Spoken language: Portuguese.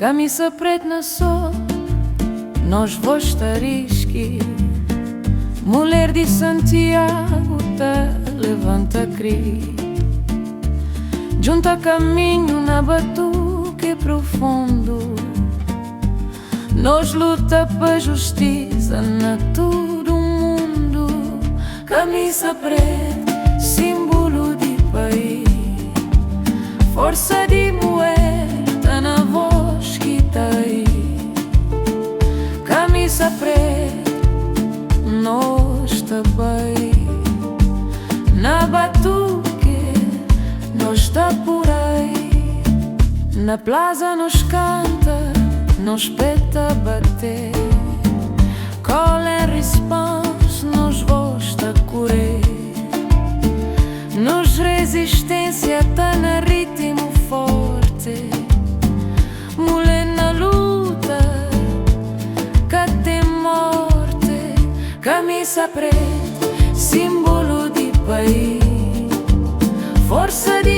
Camisa preta na sol, nós vos tarisque. Mulher de Santiago, tá levanta cri. Junta caminho na batuque profundo. Nós luta pra justiça na todo mundo. Camisa preta, símbolo de país. Força de mulher, tá na voz que tá aí. Camisa preta, nós tá bem. Na batuque, nós tá por aí. Na plaza nos canta, nos peta bater. Qual é a resposta, nos vosta correr. Nos resistência tá na ritmo forte. Mulher na luta, cá tem morte. Camisa preta, símbolo de país. Força de